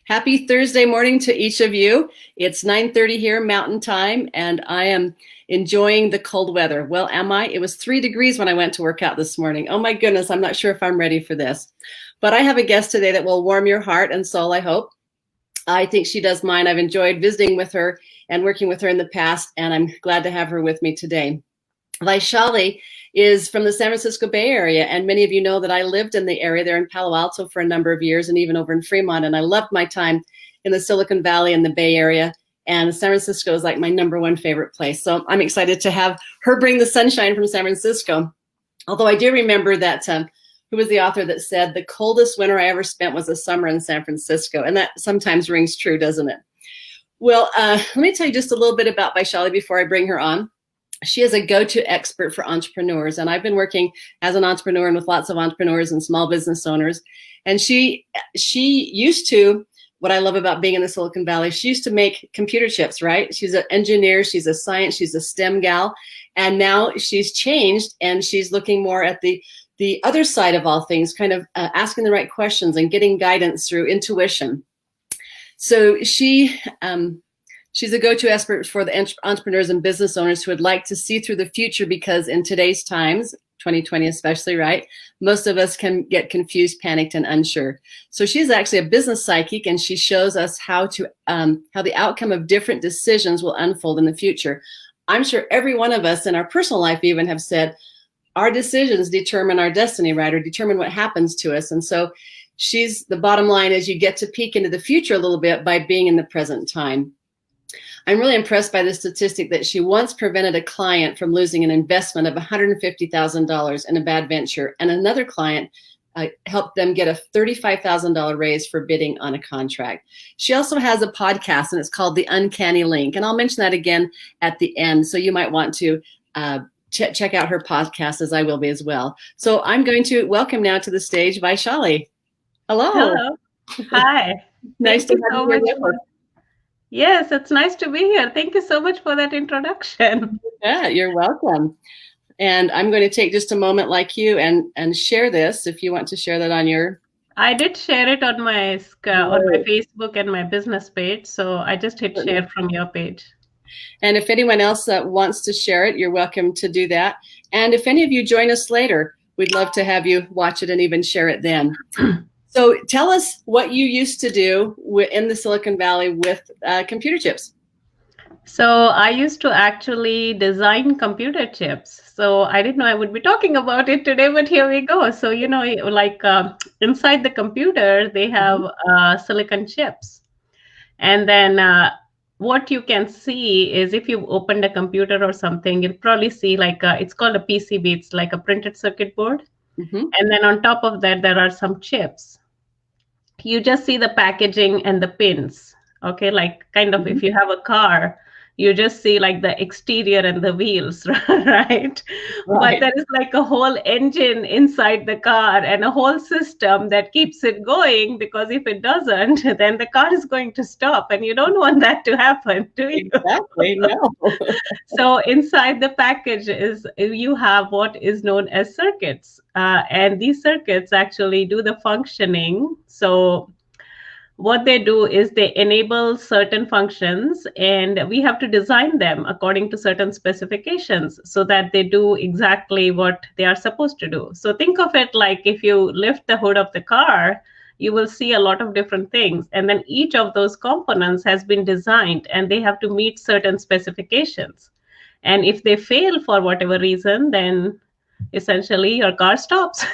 Happy Thursday morning to each of you. It's 9:30 here Mountain Time, and I am enjoying the cold weather. Well, am I? It was 3 degrees when I went to work out this morning. Oh my goodness, I'm not sure if I'm ready for this. But I have a guest today that will warm your heart and soul, I hope. I think she does mine. I've enjoyed visiting with her and working with her in the past, and I'm glad to have her with me today. Vaishali is from the San Francisco Bay Area, and many of you know that I lived in the area there in Palo Alto for a number of years and even over in Fremont, and I loved my time in the Silicon Valley and the Bay Area, and San Francisco is like my #1 favorite place. So I'm excited to have her bring the sunshine from San Francisco. Although I do remember that, who was the author that said, the coldest winter I ever spent was a summer in San Francisco, and that sometimes rings true, doesn't it? Well, let me tell you just a little bit about Vaishali before I bring her on. She is a go-to expert for entrepreneurs, and I've been working as an entrepreneur and with lots of entrepreneurs and small business owners. And she used to, what I love about being in the Silicon Valley, she used to make computer chips, right? She's an engineer, she's a science, she's a STEM gal, and now she's changed and she's looking more at the other side of all things, kind of asking the right questions and getting guidance through intuition. So she's a go-to expert for the entrepreneurs and business owners who would like to see through the future, because in today's times, 2020 especially, right, most of us can get confused, panicked, and unsure. So she's actually a business psychic, and she shows us how the outcome of different decisions will unfold in the future. I'm sure every one of us in our personal life even have said, our decisions determine our destiny, right, or determine what happens to us. And so the bottom line is you get to peek into the future a little bit by being in the present time. I'm really impressed by the statistic that she once prevented a client from losing an investment of $150,000 in a bad venture, and another client helped them get a $35,000 raise for bidding on a contract. She also has a podcast, and it's called The Uncanny Link, and I'll mention that again at the end, so you might want to check out her podcast, as I will be as well. So I'm going to welcome now to the stage Vaishali. Hello. Hello. Hi. Nice to have you here with us. Yes, it's nice to be here. Thank you so much for that introduction. Yeah, you're welcome. And I'm going to take just a moment like you and share this, if you want to share that on your... I did share it on my Facebook and my business page. So I just hit share from your page. And if anyone else wants to share it, you're welcome to do that. And if any of you join us later, we'd love to have you watch it and even share it then. So tell us what you used to do in the Silicon Valley with computer chips. So I used to actually design computer chips. So I didn't know I would be talking about it today, but here we go. So, like inside the computer, they have silicon chips. And then what you can see is, if you've opened a computer or something, you'll probably see it's called a PCB. It's like a printed circuit board. Mm-hmm. And then on top of that, there are some chips. You just see the packaging and the pins. Okay, like kind of if you have a car, you just see like the exterior and the wheels, right? But there is like a whole engine inside the car and a whole system that keeps it going, because if it doesn't, then the car is going to stop, and you don't want that to happen, do you? Exactly, no. So inside the package you have what is known as circuits, and these circuits actually do the functioning. So what they do is they enable certain functions, and we have to design them according to certain specifications so that they do exactly what they are supposed to do. So think of it like if you lift the hood of the car, you will see a lot of different things. And then each of those components has been designed, and they have to meet certain specifications. And if they fail for whatever reason, then essentially your car stops.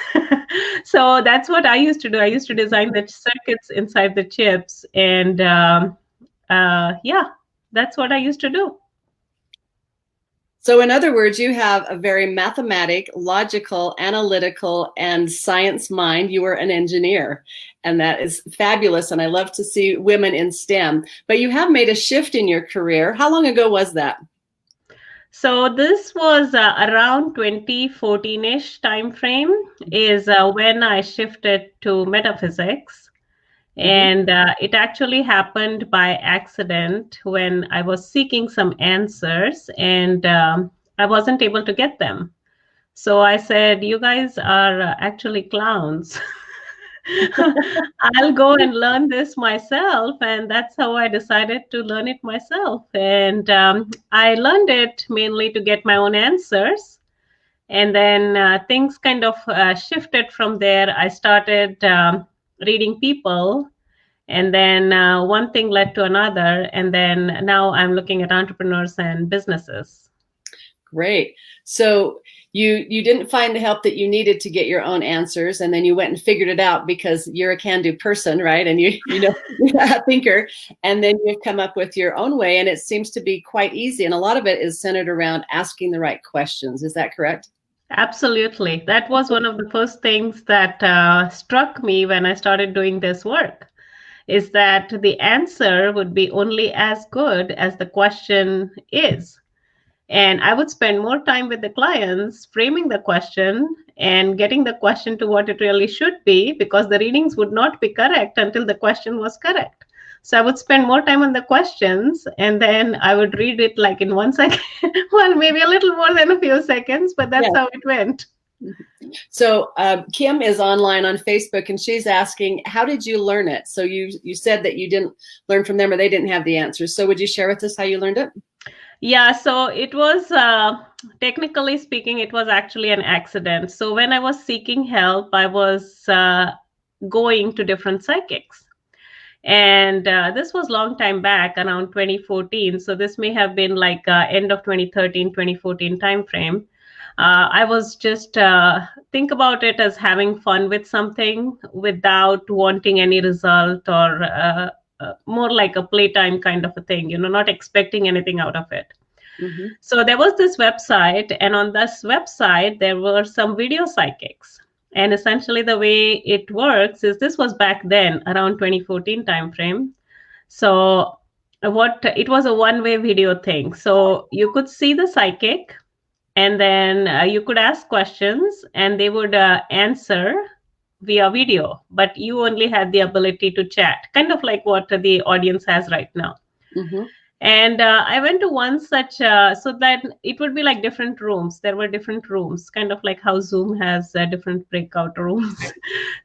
So that's what I used to do. I used to design the circuits inside the chips, and that's what I used to do. So in other words, you have a very mathematic, logical, analytical, and science mind. You were an engineer, and that is fabulous. And I love to see women in STEM. But you have made a shift in your career. How long ago was that? So this was around 2014-ish timeframe is when I shifted to metaphysics. And it actually happened by accident when I was seeking some answers, and I wasn't able to get them. So I said, you guys are actually clowns. I'll go and learn this myself. And that's how I decided to learn it myself. And I learned it mainly to get my own answers. And then things kind of shifted from there. I started reading people, and then one thing led to another. And then now I'm looking at entrepreneurs and businesses. Great. So you didn't find the help that you needed to get your own answers, and then you went and figured it out because you're a can-do person, right? And you're a thinker, and then you've come up with your own way, and it seems to be quite easy. And a lot of it is centered around asking the right questions. Is that correct? Absolutely. That was one of the first things that struck me when I started doing this work, is that the answer would be only as good as the question is. And I would spend more time with the clients framing the question and getting the question to what it really should be, because the readings would not be correct until the question was correct. So I would spend more time on the questions, and then I would read it like in 1 second, well, maybe a little more than a few seconds, but that's how it went. So Kim is online on Facebook, and she's asking, how did you learn it? So you said that you didn't learn from them, or they didn't have the answers. So would you share with us how you learned it? Yeah, so it was, technically speaking, it was actually an accident. So when I was seeking help, I was going to different psychics. And this was long time back, around 2014. So this may have been like end of 2013, 2014 timeframe. I was just think about it as having fun with something without wanting any result, or more like a playtime kind of a thing, not expecting anything out of it. Mm-hmm. So there was this website, and on this website, there were some video psychics. And essentially the way it works is, this was back then around 2014 timeframe. So it was a one-way video thing. So you could see the psychic, and then you could ask questions, and they would answer via video, but you only had the ability to chat, kind of like what the audience has right now. Mm-hmm. And I went to one such, so that it would be like different rooms. There were different rooms, kind of like how Zoom has different breakout rooms.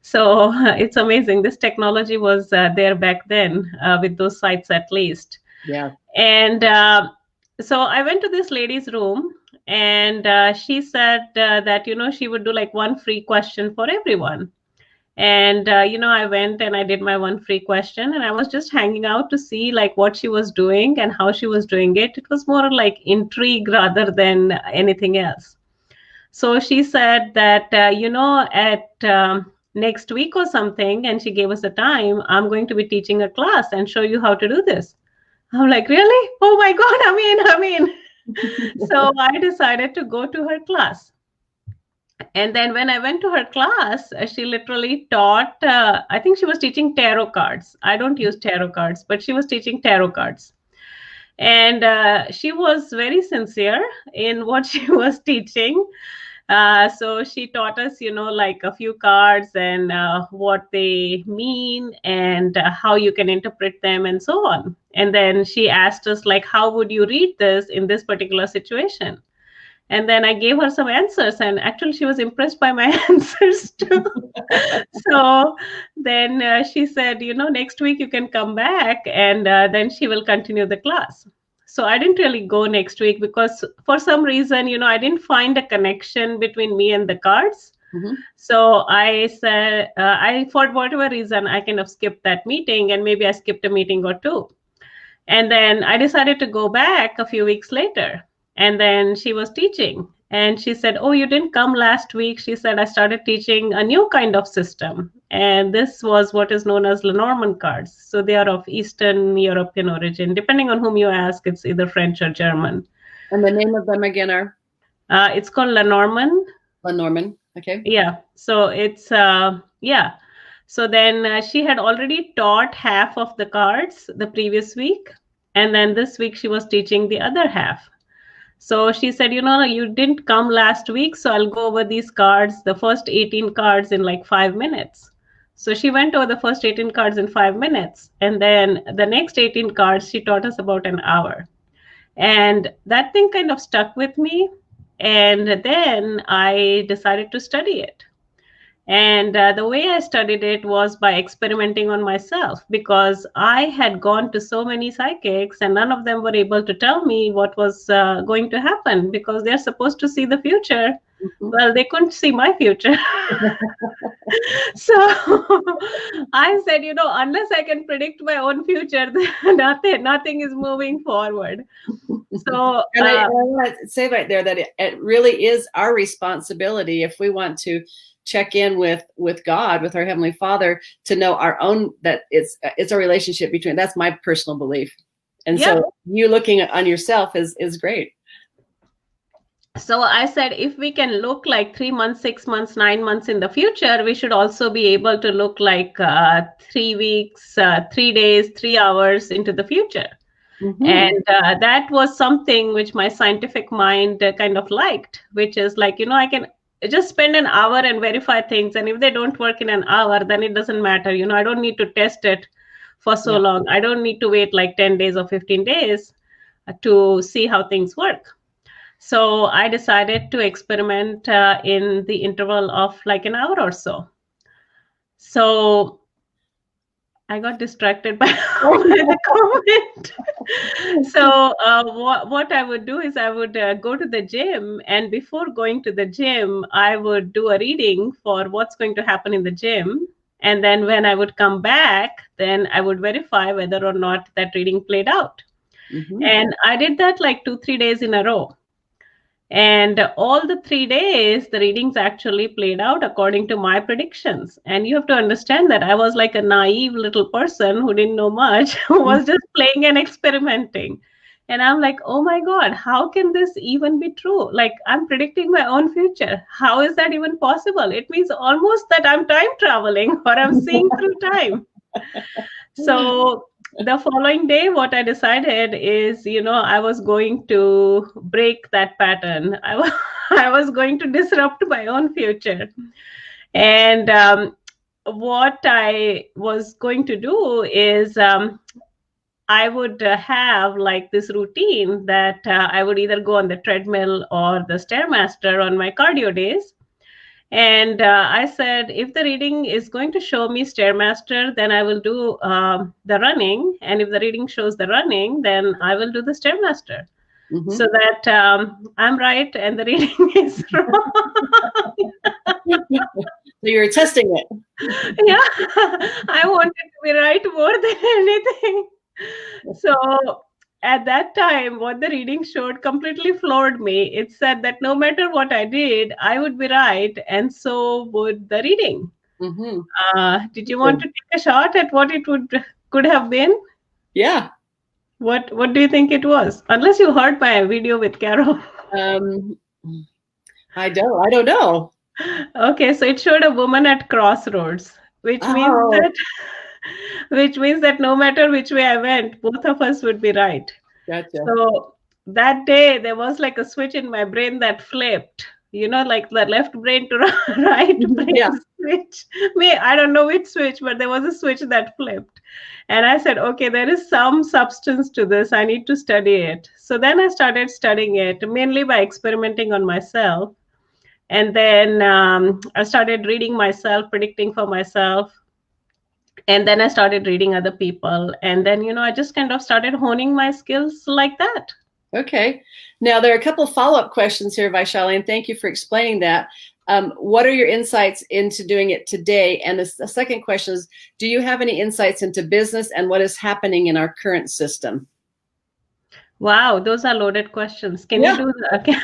So it's amazing. This technology was there back then with those sites at least. Yeah. And so I went to this lady's room, and she said that, she would do like one free question for everyone. And, I went and I did my one free question, and I was just hanging out to see like what she was doing and how she was doing it. It was more like intrigue rather than anything else. So she said that, at next week or something, and she gave us a time, I'm going to be teaching a class and show you how to do this. I'm like, really? Oh my God, I mean. So I decided to go to her class. And then when I went to her class, she literally taught, I think she was teaching tarot cards. I don't use tarot cards, but she was teaching tarot cards. And she was very sincere in what she was teaching. So she taught us, like a few cards and what they mean, and how you can interpret them and so on. And then she asked us, like, how would you read this in this particular situation? And then I gave her some answers, and actually she was impressed by my answers too. So then she said, next week you can come back, and then she will continue the class. So I didn't really go next week because for some reason, I didn't find a connection between me and the cards. Mm-hmm. So I said, for whatever reason, I kind of skipped that meeting, and maybe I skipped a meeting or two. And then I decided to go back a few weeks later. And then she was teaching, and she said, oh, you didn't come last week. She said, I started teaching a new kind of system. And this was what is known as Lenormand cards. So they are of Eastern European origin. Depending on whom you ask, it's either French or German. And the name of them again are? It's called Lenormand. Lenormand, okay. Yeah. So it's, yeah. So then she had already taught half of the cards the previous week. And then this week she was teaching the other half. So she said, you didn't come last week, so I'll go over these cards, the first 18 cards in like 5 minutes. So she went over the first 18 cards in 5 minutes. And then the next 18 cards, she taught us about an hour. And that thing kind of stuck with me. And then I decided to study it. And the way I studied it was by experimenting on myself, because I had gone to so many psychics and none of them were able to tell me what was going to happen, because they're supposed to see the future. Mhm. Well, they couldn't see my future. So I said, unless I can predict my own future, then nothing is moving forward. So And I want to say right there that it really is our responsibility, if we want to check in with God, with our Heavenly Father, to know our own, that it's a relationship between. That's my personal belief. And yeah. so you looking on yourself is great. So I said, if we can look like 3 months, 6 months, 9 months in the future, we should also be able to look like 3 weeks, 3 days, 3 hours into the future. Mm-hmm. And that was something which my scientific mind kind of liked, which is like, I can just spend an hour and verify things. And if they don't work in an hour, then it doesn't matter. I don't need to test it for so long. I don't need to wait like 10 days or 15 days to see how things work. So I decided to experiment in the interval of like an hour or so. So I got distracted by the comment. So what I would do is I would go to the gym, and before going to the gym, I would do a reading for what's going to happen in the gym. And then when I would come back, then I would verify whether or not that reading played out. Mm-hmm. And I did that like 2-3 days in a row. And all the 3 days, the readings actually played out according to my predictions. And you have to understand that I was like a naive little person who didn't know much, who was just playing and experimenting. And I'm like, oh my God, how can this even be true? Like, I'm predicting my own future. How is that even possible? It means almost that I'm time traveling, or I'm seeing through time. So the following day, what I decided is, I was going to break that pattern. I was going to disrupt my own future. And what I was going to do is I would have like this routine that I would either go on the treadmill or the Stairmaster on my cardio days. And I said, if the reading is going to show me Stairmaster, then I will do the running. And if the reading shows the running, then I will do the Stairmaster. Mm-hmm. So that I'm right and the reading is wrong. So you're testing it. Yeah, I wanted to be right more than anything. So at that time, what the reading showed completely floored me. It said that no matter what I did, I would be right, and so would the reading. Mm-hmm. Did you want to take a shot at what it could have been? Yeah. What do you think it was? Unless you heard my video with Carol. I don't know. Okay, so it showed a woman at crossroads, which means that no matter which way I went, both of us would be right. Gotcha. So that day, there was like a switch in my brain that flipped, like the left brain to right brain switch. I don't know which switch, but there was a switch that flipped. And I said, okay, there is some substance to this. I need to study it. So then I started studying it, mainly by experimenting on myself. And then I started reading myself, predicting for myself. And then I started reading other people. And then, I just kind of started honing my skills like that. Okay. Now, there are a couple of follow-up questions here, Vaishali, and thank you for explaining that. What are your insights into doing it today? And the second question is, do you have any insights into business and what is happening in our current system? Wow, those are loaded questions. Can you do that? Okay.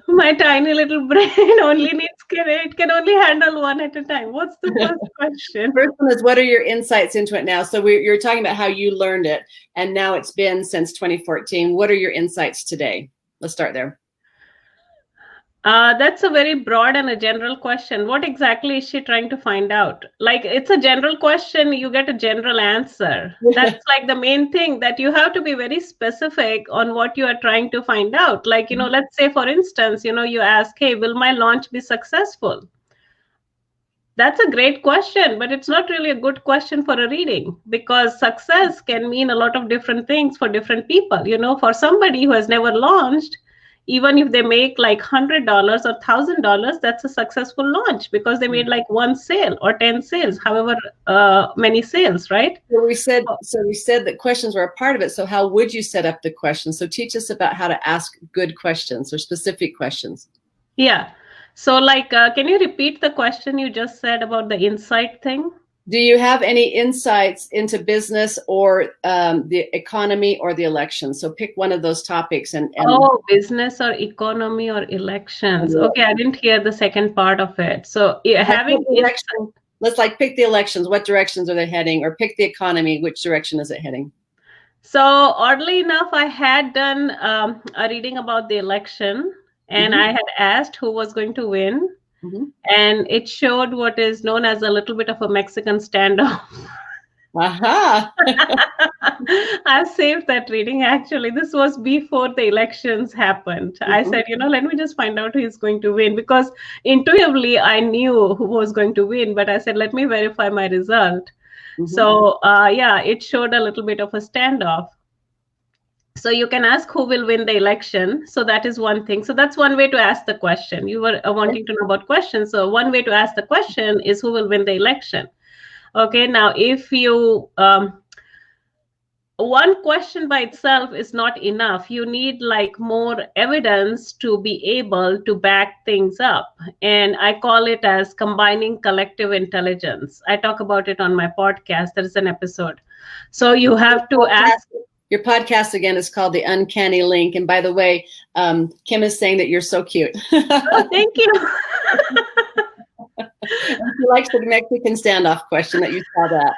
My tiny little brain only it can only handle one at a time. What's the first question? First one is, what are your insights into it now? So you're talking about how you learned it, and now it's been since 2014. What are your insights today? Let's start there. That's a very broad and a general question. What exactly is she trying to find out? Like, it's a general question, you get a general answer. That's like the main thing, that you have to be very specific on what you are trying to find out. Like, let's say, for instance, you ask, hey, will my launch be successful? That's a great question, but it's not really a good question for a reading, because success can mean a lot of different things for different people. For somebody who has never launched, even if they make like $100 or $1,000, that's a successful launch because they made like one sale or 10 sales, however many sales, right? So we said that questions were a part of it. So how would you set up the questions? So teach us about how to ask good questions or specific questions. Yeah. So like, can you repeat the question you just said about the insight thing? Do you have any insights into business or the economy or the election? So pick one of those topics and Oh, business or economy or elections. Okay, I didn't hear the second part of it. So having insight. Let's like pick the elections. What directions are they heading? Or pick the economy. Which direction is it heading? So oddly enough, I had done a reading about the election, and I had asked who was going to win. And it showed what is known as a little bit of a Mexican standoff. Aha. I've saved that reading actually. This was before the elections happened. I said, let me just find out who is going to win, because intuitively I knew who was going to win, but I said, let me verify my result. So yeah, it showed a little bit of a standoff. So you can ask who will win the election. So that is one thing. So that's one way to ask the question. You were wanting to know about questions. So one way to ask the question is who will win the election. Okay, now if you, one question by itself is not enough. You need like more evidence to be able to back things up. And I call it as combining collective intelligence. I talk about it on my podcast. There is an episode. So you have to ask. Your podcast again is called The Uncanny Link. And by the way, Kim is saying that you're so cute. Oh, thank you. She likes the Mexican standoff question that you saw that.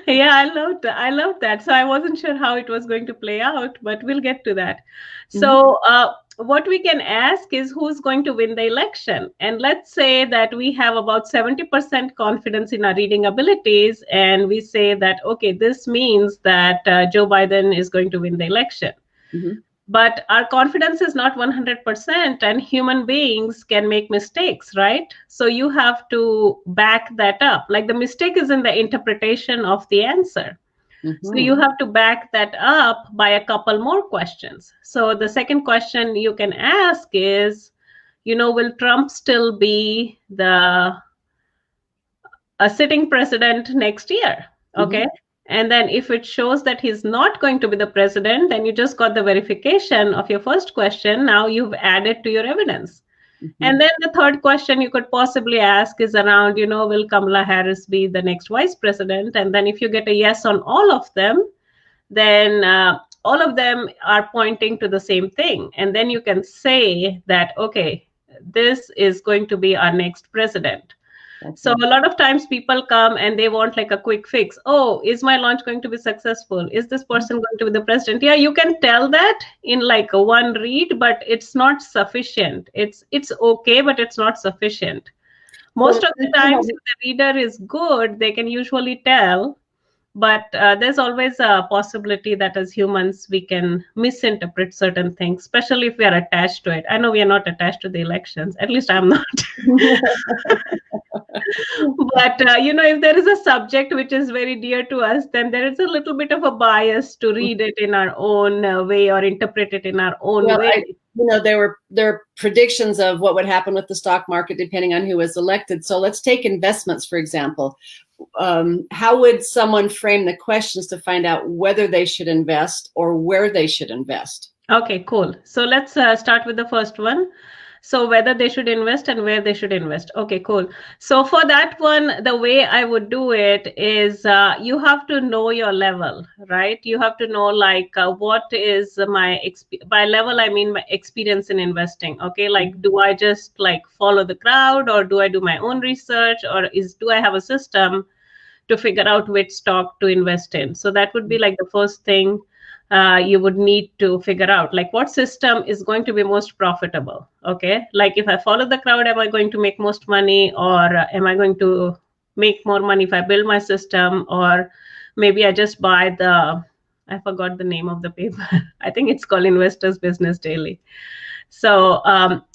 Yeah, I love that. So I wasn't sure how it was going to play out, but we'll get to that. So what we can ask is who's going to win the election. And let's say that we have about 70% confidence in our reading abilities. And we say that, okay, this means that Joe Biden is going to win the election. But our confidence is not 100%, and human beings can make mistakes, right? So you have to back that up. Like the mistake is in the interpretation of the answer. So you have to back that up by a couple more questions. So the second question you can ask is, will Trump still be a sitting president next year? Okay. And then if it shows that he's not going to be the president, then you just got the verification of your first question. Now you've added to your evidence. And then the third question you could possibly ask is around, will Kamala Harris be the next vice president? And then if you get a yes on all of them, then all of them are pointing to the same thing. And then you can say that, okay, this is going to be our next president. So a lot of times people come and they want like a quick fix. Oh, is my launch going to be successful? Is this person going to be the president? Yeah, you can tell that in like a one read, but it's not sufficient. It's okay, but it's not sufficient. Most of the times, if the reader is good, they can usually tell. But there's always a possibility that as humans, we can misinterpret certain things, especially if we are attached to it. I know we are not attached to the elections. At least I'm not. But, if there is a subject which is very dear to us, then there is a little bit of a bias to read it in our own way or interpret it in our own way. There were predictions of what would happen with the stock market depending on who was elected. So let's take investments, for example. How would someone frame the questions to find out whether they should invest or where they should invest? Okay, cool. So let's start with the first one. So whether they should invest and where they should invest. Okay, cool. So for that one, the way I would do it is you have to know your level, right? You have to know like what is by level, I mean my experience in investing. Okay, like do I just like follow the crowd, or do I do my own research, or do I have a system to figure out which stock to invest in? So that would be like the first thing you would need to figure out, like what system is going to be most profitable. Okay, like if I follow the crowd, am I going to make most money, or am I going to make more money if I build my system? Or maybe I just buy I forgot the name of the paper. I think it's called Investors Business Daily. So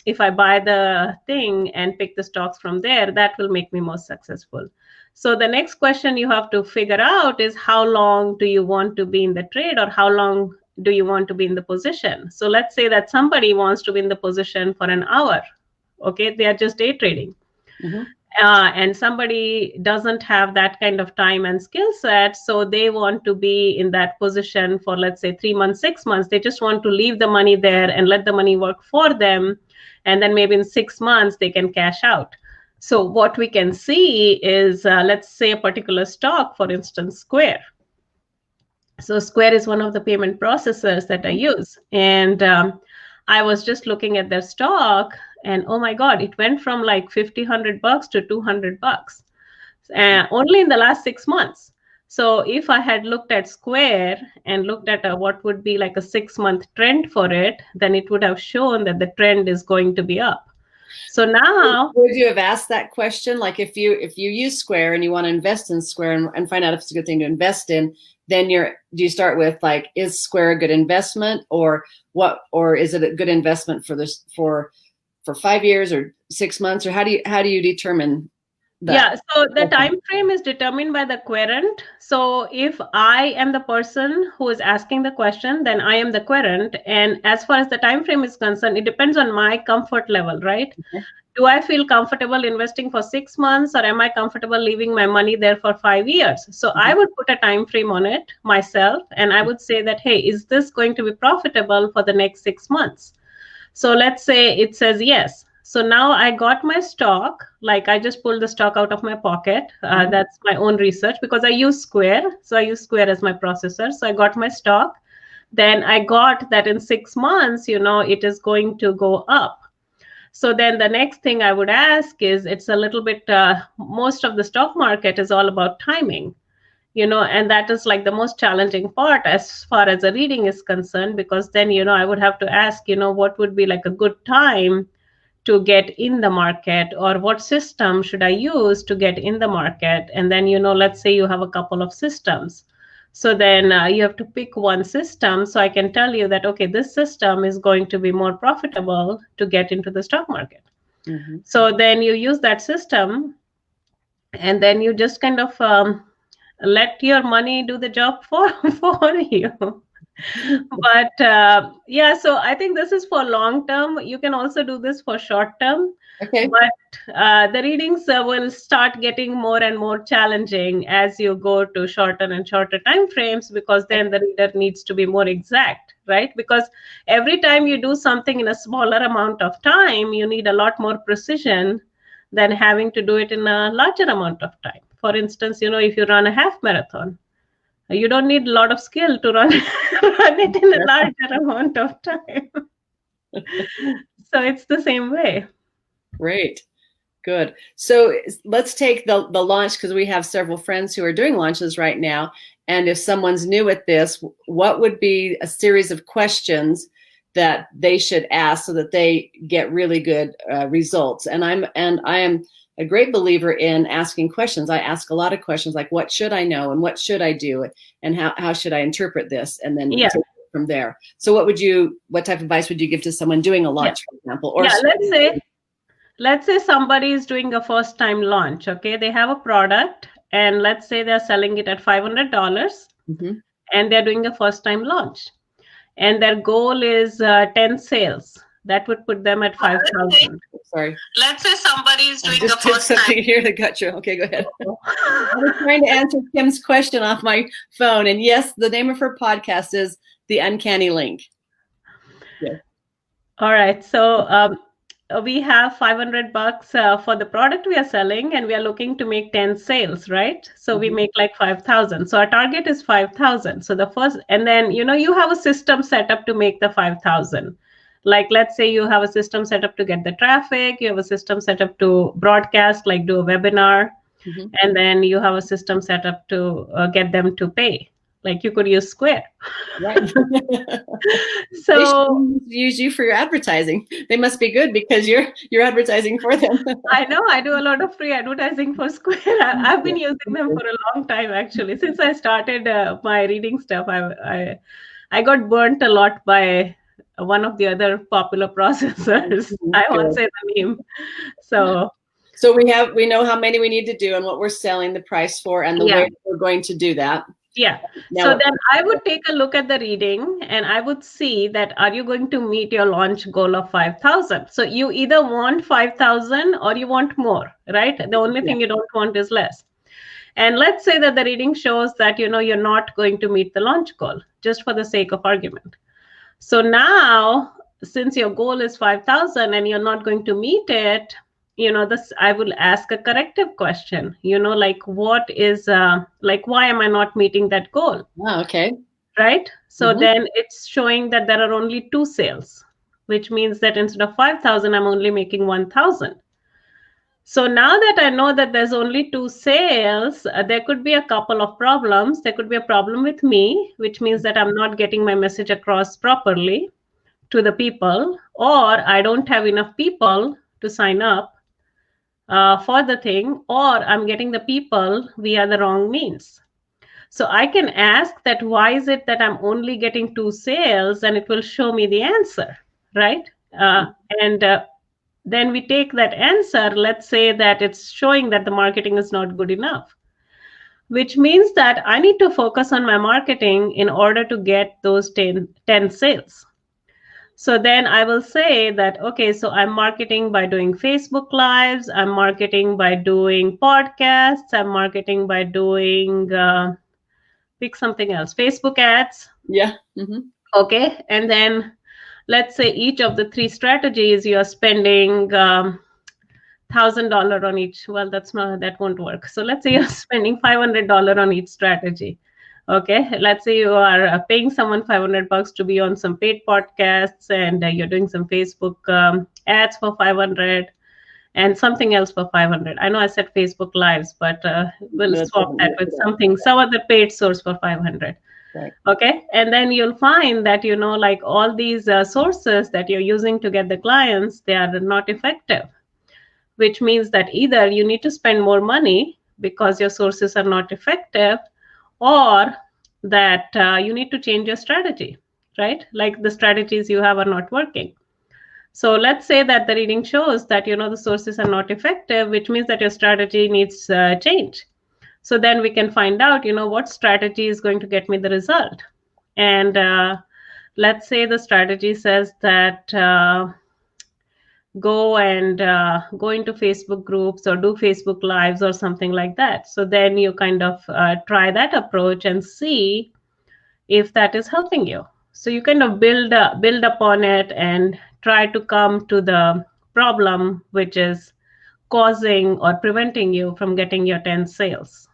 if I buy the thing and pick the stocks from there, that will make me most successful. So the next question you have to figure out is how long do you want to be in the trade, or how long do you want to be in the position? So let's say that somebody wants to be in the position for an hour. Okay, they are just day trading. Mm-hmm. And somebody doesn't have that kind of time and skill set, so they want to be in that position for, let's say, 3 months, 6 months. They just want to leave the money there and let the money work for them, and then maybe in 6 months they can cash out. So what we can see is, let's say a particular stock, for instance, Square. So Square is one of the payment processors that I use, and I was just looking at their stock, and oh my God, it went from like $50-100 to $200 only in the last 6 months. So if I had looked at Square and looked at what would be like a 6-month trend for it, then it would have shown that the trend is going to be up. So now, would you have asked that question? Like if you use Square and you want to invest in Square and find out if it's a good thing to invest in, then do you start with like, is Square a good investment, or what, or is it a good investment for this for 5 years or 6 months, or how do you determine that? Yeah, so the time frame is determined by the querent. So if I am the person who is asking the question, then I am the querent. And as far as the time frame is concerned, it depends on my comfort level, right? Okay. Do I feel comfortable investing for 6 months, or am I comfortable leaving my money there for 5 years? So I would put a time frame on it myself, and I would say that, hey, is this going to be profitable for the next 6 months? So let's say it says yes. So now I got my stock, like I just pulled the stock out of my pocket. That's my own research because I use Square. So I use Square as my processor. So I got my stock. Then I got that in 6 months, it is going to go up. So then the next thing I would ask is, it's a little bit, most of the stock market is all about timing, and that is like the most challenging part as far as the reading is concerned, because then, I would have to ask, what would be like a good time to get in the market, or what system should I use to get in the market? And then, let's say you have a couple of systems. So then you have to pick one system. So I can tell you that, okay, this system is going to be more profitable to get into the stock market. Mm-hmm. So then you use that system, and then you just kind of let your money do the job for you. But yeah, so I think this is for long term. You can also do this for short term. Okay. But the readings will start getting more and more challenging as you go to shorter and shorter time frames, because then the reader needs to be more exact, right? Because every time you do something in a smaller amount of time, you need a lot more precision than having to do it in a larger amount of time. For instance, if you run a half marathon, you don't need a lot of skill to run it in a larger amount of time. So it's the same way. Great. Good. So let's take the launch, because we have several friends who are doing launches right now. And if someone's new at this, what would be a series of questions that they should ask so that they get really good results? And I am a great believer in asking questions. I ask a lot of questions like, what should I know, and what should I do, and how should I interpret this, and then take it from there. So what type of advice would you give to someone doing a launch, for example? Or let's say somebody is doing a first time launch. Okay, they have a product, and let's say they're selling it at $500, mm-hmm. and they're doing a first time launch, and their goal is 10 sales. That would put them at 5,000. Sorry. Let's say somebody is doing the first time. Something here that got you. Okay, go ahead. I was trying to answer Kim's question off my phone, and yes, the name of her podcast is The Uncanny Link. Yeah. All right. So we have $500 for the product we are selling, and we are looking to make 10 sales, right? So mm-hmm. we make like 5,000. So our target is 5,000. So the first, and then, you have a system set up to make the 5,000. Like, let's say you have a system set up to get the traffic, you have a system set up to broadcast, like do a webinar, mm-hmm. and then you have a system set up to get them to pay. Like you could use Square. Right. So use you for your advertising. They must be good because you're advertising for them. I know, I do a lot of free advertising for Square. I've been using them for a long time, actually. Since I started my reading stuff, I got burnt a lot by one of the other popular processors. I won't say the name. So we know how many we need to do and what we're selling the price for and the way we're going to do that. Yeah. Now So what? then I would take a look at the reading and I would see that are you going to meet your launch goal of 5,000? So you either want 5,000 or you want more, right? The only Yeah. thing you don't want is less. And let's say that the reading shows that you're not going to meet the launch goal, just for the sake of argument. So now, since your goal is 5,000 and you're not going to meet it, this I will ask a corrective question. Like what is like why am I not meeting that goal? Oh, okay. Right? So Hmm. then it's showing that there are only two sales, which means that instead of 5,000, I'm only making 1,000. So now that I know that there's only two sales, there could be a couple of problems. There could be a problem with me, which means that I'm not getting my message across properly to the people, or I don't have enough people to sign up for the thing, or I'm getting the people via the wrong means. So I can ask that why is it that I'm only getting two sales, and it will show me the answer, right? And then we take that answer. Let's say that it's showing that the marketing is not good enough, which means that I need to focus on my marketing in order to get those 10 sales. So then I will say that, okay, so I'm marketing by doing Facebook Lives, I'm marketing by doing podcasts, I'm marketing by doing, pick something else, Facebook ads. Yeah. Hmm. Okay. And then let's say each of the three strategies you're spending $1,000 on each. Well, that won't work. So let's say you're spending $500 on each strategy. Okay, let's say you are paying someone $500 to be on some paid podcasts, and you're doing some Facebook ads for 500 and something else for 500. I know I said Facebook Lives, but we'll That swap doesn't that work with for some other paid source for 500. Right. Okay, and then you'll find that like all these sources that you're using to get the clients, they are not effective, which means that either you need to spend more money because your sources are not effective, or that you need to change your strategy, right? Like the strategies you have are not working. So let's say that the reading shows that the sources are not effective, which means that your strategy needs change. So then we can find out what strategy is going to get me the result. And let's say the strategy says that go into Facebook groups or do Facebook Lives or something like that. So then you kind of try that approach and see if that is helping you. So you kind of build upon it and try to come to the problem which is causing or preventing you from getting your 10 sales.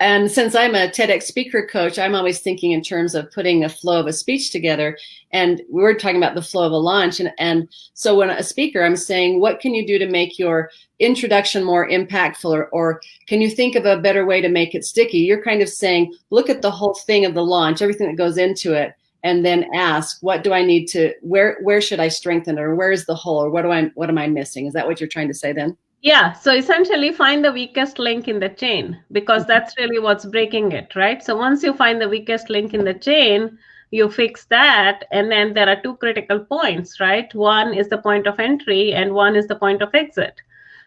And since I'm a TEDx speaker coach, I'm always thinking in terms of putting a flow of a speech together. And we were talking about the flow of a launch. And so when a speaker, I'm saying, what can you do to make your introduction more impactful? Or can you think of a better way to make it sticky? You're kind of saying, look at the whole thing of the launch, everything that goes into it, and then ask, what do I need to, where should I strengthen it? Or where is the hole? Or what am I missing? Is that what you're trying to say then? Yeah, so essentially find the weakest link in the chain, because that's really what's breaking it, right? So once you find the weakest link in the chain, you fix that, and then there are two critical points, right? One is the point of entry and one is the point of exit.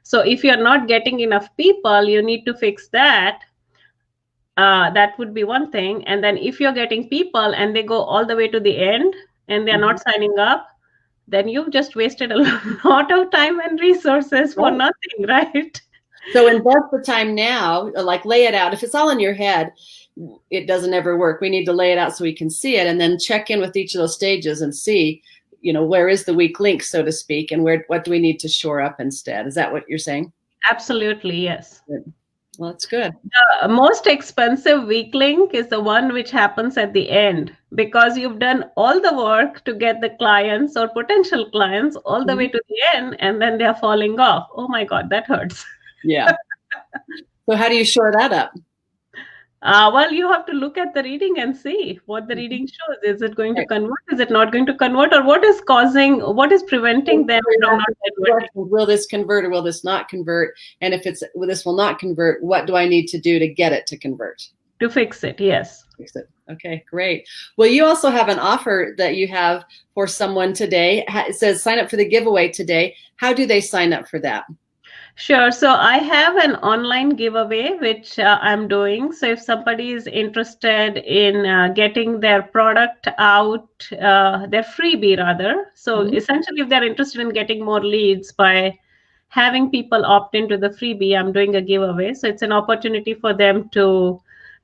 So if you're not getting enough people, you need to fix that. That would be one thing. And then if you're getting people and they go all the way to the end and they're not signing up, then you've just wasted a lot of time and resources for nothing, right? So invest the time now, like lay it out. If it's all in your head, it doesn't ever work. We need to lay it out so we can see it, and then check in with each of those stages and see, where is the weak link, so to speak, and what do we need to shore up instead? Is that what you're saying? Absolutely, yes. Good. Well, that's good. The most expensive weak link is the one which happens at the end, because you've done all the work to get the clients or potential clients all the way to the end, and then they're falling off. Oh my God, that hurts. Yeah. So how do you shore that up? Well, you have to look at the reading and see what the reading shows. Is it going to convert? Is it not going to convert? Or what is preventing them from not converting? Will this convert or will this not convert? And if this will not convert, what do I need to do to get it to convert? To fix it, yes. Fix it. Okay, great. Well, you also have an offer that you have for someone today. It says sign up for the giveaway today. How do they sign up for that? Sure. So I have an online giveaway which I'm doing. So if somebody is interested in getting their product out, their freebie rather. So Mhm. essentially, if they're interested in getting more leads by having people opt into the freebie, I'm doing a giveaway. So it's an opportunity for them to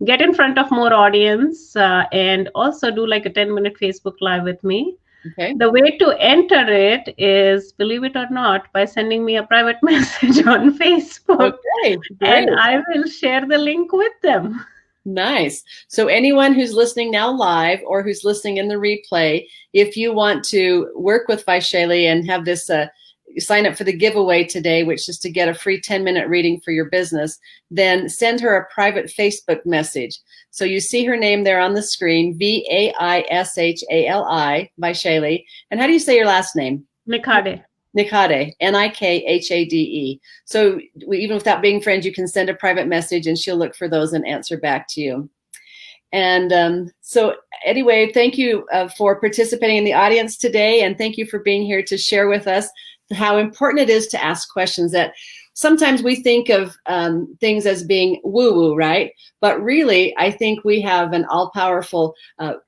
get in front of more audience and also do like a 10-minute Facebook Live with me. Okay. The way to enter it is, believe it or not, by sending me a private message on Facebook, Okay, great. and I will share the link with them. Nice. So anyone who's listening now live or who's listening in the replay, if you want to work with Vaishali and have this sign up for the giveaway today, which is to get a free 10-minute reading for your business, then send her a private Facebook message. So you see her name there on the screen, Vaishali, Vaishali. And how do you say your last name? NIkhade. NIkhade, Nikhade. So even without being friends, you can send a private message and she'll look for those and answer back to you. And so anyway, thank you for participating in the audience today. And thank you for being here to share with us how important it is to ask questions. That sometimes we think of things as being woo-woo, right? But really, I think we have an all-powerful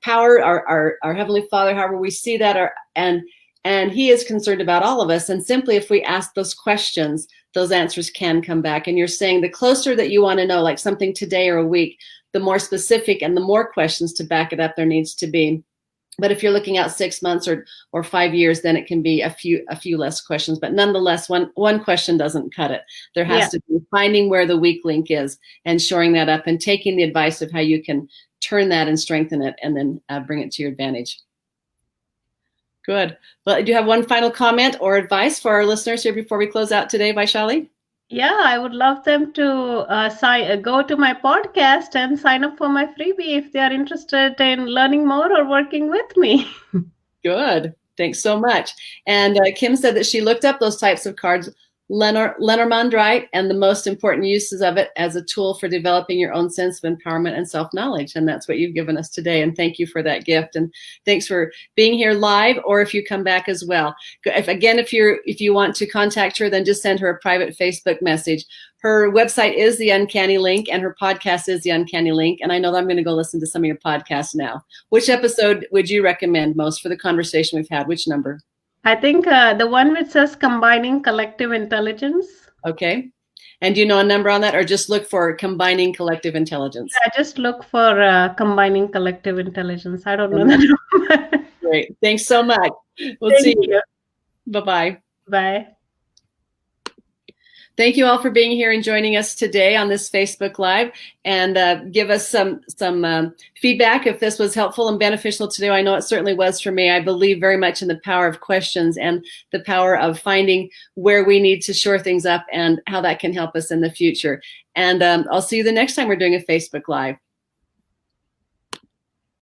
power, our Heavenly Father, however we see that, and he is concerned about all of us. And simply if we ask those questions, those answers can come back. And you're saying the closer that you want to know, like something today or a week, the more specific and the more questions to back it up there needs to be. But if you're looking out 6 months or 5 years, then it can be a few less questions. But nonetheless, one question doesn't cut it. There has to be finding where the weak link is and shoring that up and taking the advice of how you can turn that and strengthen it and then bring it to your advantage. Good. Well, do you have one final comment or advice for our listeners here before we close out today, Vaishali? Yeah, I would love them to go to my podcast and sign up for my freebie if they are interested in learning more or working with me. Good. Thanks so much. And Kim said that she looked up those types of cards, Lenormand, right? And the most important uses of it as a tool for developing your own sense of empowerment and self-knowledge. And that's what you've given us today. And thank you for that gift. And thanks for being here live, or if you come back as well. If you want to contact her, then just send her a private Facebook message. Her website is The Uncanny Link, and her podcast is The Uncanny Link. And I know that I'm going to go listen to some of your podcasts now. Which episode would you recommend most for the conversation we've had? Which number? I think the one which says combining collective intelligence. Okay. And do you know a number on that, or just look for combining collective intelligence? Yeah, just look for combining collective intelligence. I don't know the number. Great. Thanks so much. We'll see you. Bye-bye. Bye. Thank you all for being here and joining us today on this Facebook Live, and give us some feedback if this was helpful and beneficial today. I know it certainly was for me. I believe very much in the power of questions and the power of finding where we need to shore things up and how that can help us in the future. And I'll see you the next time we're doing a Facebook Live.